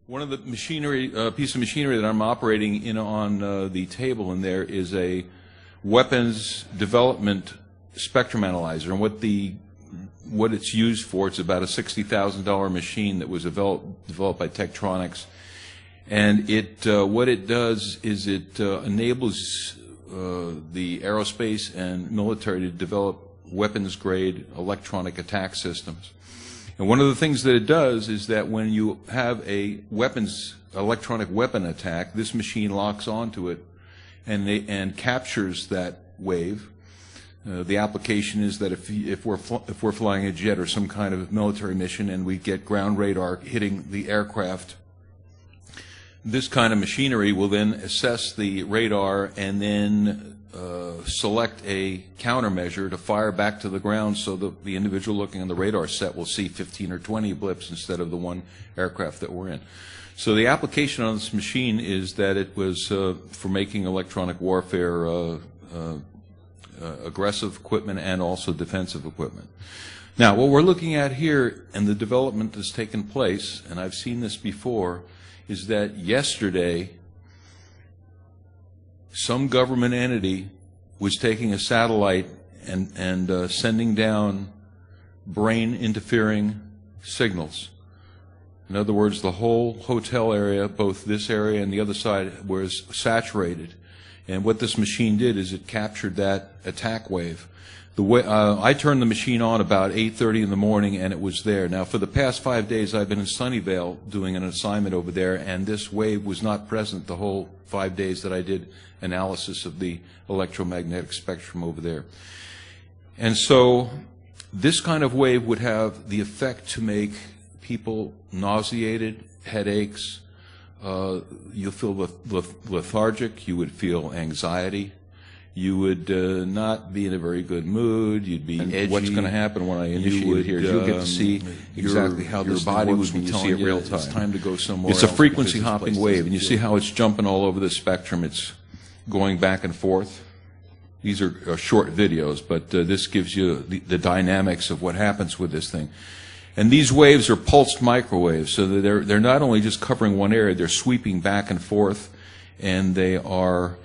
One of the machinery, piece of machinery that I'm operating in on the table in there is a weapons development spectrum analyzer, and what it's used for. It's about a $60,000 machine that was developed by Tektronix, and what it does is it enables the aerospace and military to develop weapons-grade electronic attack systems. And one of the things that it does is that when you have a electronic weapon attack, this machine locks onto it and captures that wave. The application is that if we're flying a jet or some kind of military mission and we get ground radar hitting the aircraft, this kind of machinery will then assess the radar and then select a countermeasure to fire back to the ground, so that the individual looking on the radar set will see 15 or 20 blips instead of the one aircraft that we're in. So the application on this machine is that it was for making electronic warfare aggressive equipment and also defensive equipment. Now, what we're looking at here, and the development that's taken place, and I've seen this before, is that yesterday some government entity was taking a satellite and sending down brain interfering signals. In other words, the whole hotel area, both this area and the other side, was saturated. And what this machine did is it captured that attack wave. I turned the machine on about 8:30 in the morning, and it was there. Now, for the past 5 days, I've been in Sunnyvale doing an assignment over there, and this wave was not present the whole 5 days that I did analysis of the electromagnetic spectrum over there. And so this kind of wave would have the effect to make people nauseated, headaches, you'll feel lethargic, you would feel anxiety, you would not be in a very good mood, you'd be edgy. What's going to happen when I initiate here is you'll get to see exactly how your body would be telling you real time. It's time to go somewhere else. It's a frequency hopping wave, and you see how it's jumping all over the spectrum. It's going back and forth. These are short videos, but this gives you the dynamics of what happens with this thing. And these waves are pulsed microwaves, so that they're not only just covering one area, they're sweeping back and forth, and they are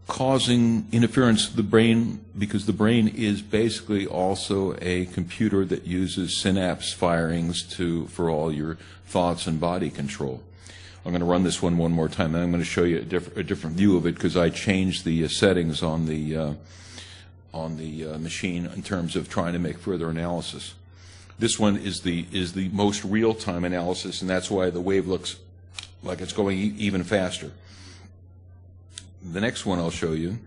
causing interference to the brain, because the brain is basically also a computer that uses synapse firings for all your thoughts and body control. I'm going to run this one more time, and I'm going to show you a different view of it, because I changed the settings on the machine in terms of trying to make further analysis. This one is the most real-time analysis, and that's why the wave looks like it's going even faster. The next one I'll show you.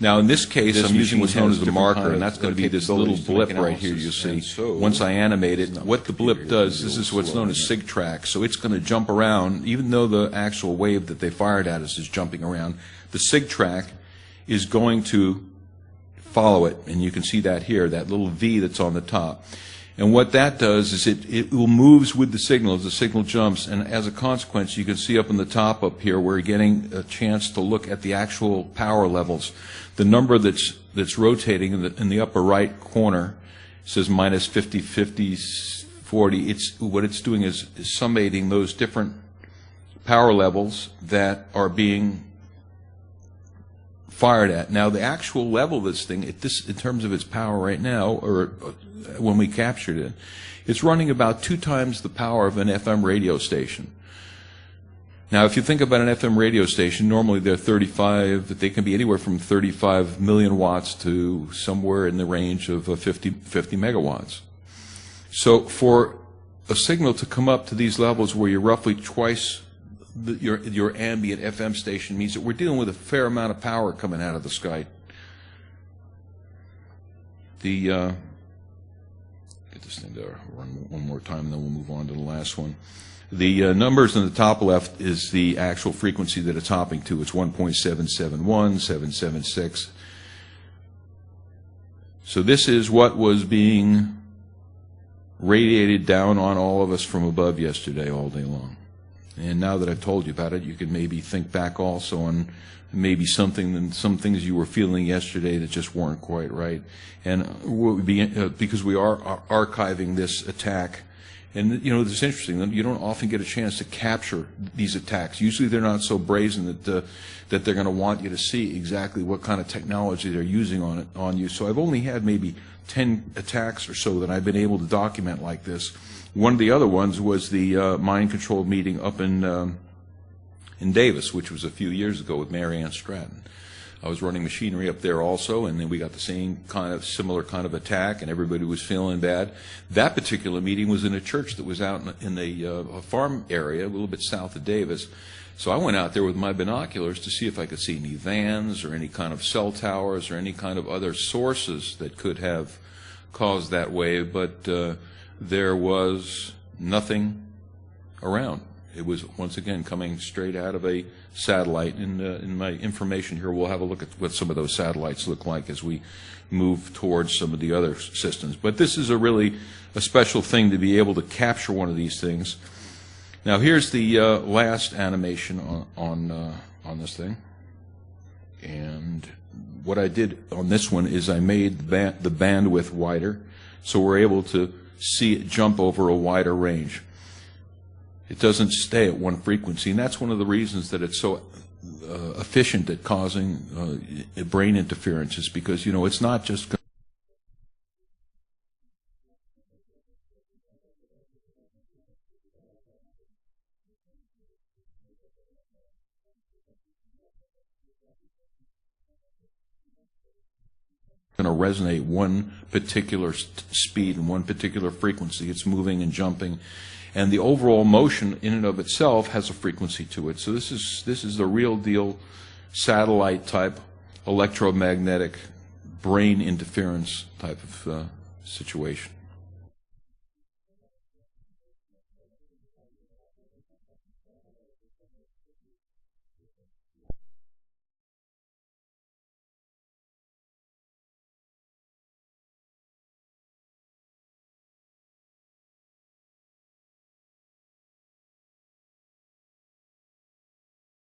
Now, in this case, I'm using what's known as the marker, and that's going to be this little blip right here you see. Once I animate it, what the blip does, this is what's known as sig track. So it's going to jump around, even though the actual wave that they fired at us is jumping around. The sig track is going to follow it, and you can see that here, that little V that's on the top. And what that does is it will moves with the signal as the signal jumps, and as a consequence, you can see up in the top up here, we're getting a chance to look at the actual power levels. The number that's rotating in the upper right corner says minus 50, 50, 40. What it's doing is summating those different power levels that are being fired at. Now, the actual level of this thing, in terms of its power right now, or when we captured it, it's running about 2 times the power of an FM radio station. Now, if you think about an FM radio station, normally they can be anywhere from 35 million watts to somewhere in the range of 50 megawatts. So for a signal to come up to these levels where you're roughly twice your ambient FM station, means that we're dealing with a fair amount of power coming out of the sky. Get this thing to run one more time, and then we'll move on to the last one. The numbers in the top left is the actual frequency that it's hopping to. It's 1.771, 776. So this is what was being radiated down on all of us from above yesterday all day long. And now that I've told you about it, you can maybe think back also on maybe some things you were feeling yesterday that just weren't quite right. And because we are archiving this attack, And, you know, it's interesting. You don't often get a chance to capture these attacks. Usually they're not so brazen that they're going to want you to see exactly what kind of technology they're using on you. So I've only had maybe 10 attacks or so that I've been able to document like this. One of the other ones was the mind-controlled meeting up in Davis, which was a few years ago with Mary Ann Stratton. I was running machinery up there also, and then we got the same similar kind of attack, and everybody was feeling bad. That particular meeting was in a church that was out in a farm area, a little bit south of Davis. So I went out there with my binoculars to see if I could see any vans or any kind of cell towers or any kind of other sources that could have caused that wave, but there was nothing around. It was, once again, coming straight out of a satellite. In my information here, we'll have a look at what some of those satellites look like as we move towards some of the other systems. But this is a special thing to be able to capture one of these things. Now, here's the last animation on this thing. And what I did on this one is I made the bandwidth wider, so we're able to see it jump over a wider range. It doesn't stay at one frequency, and that's one of the reasons that it's so efficient at causing brain interference, is because, you know, it's not just going to resonate one particular speed and one particular frequency. It's moving and jumping. And the overall motion in and of itself has a frequency to it. So this is the real deal satellite type electromagnetic brain interference type of situation.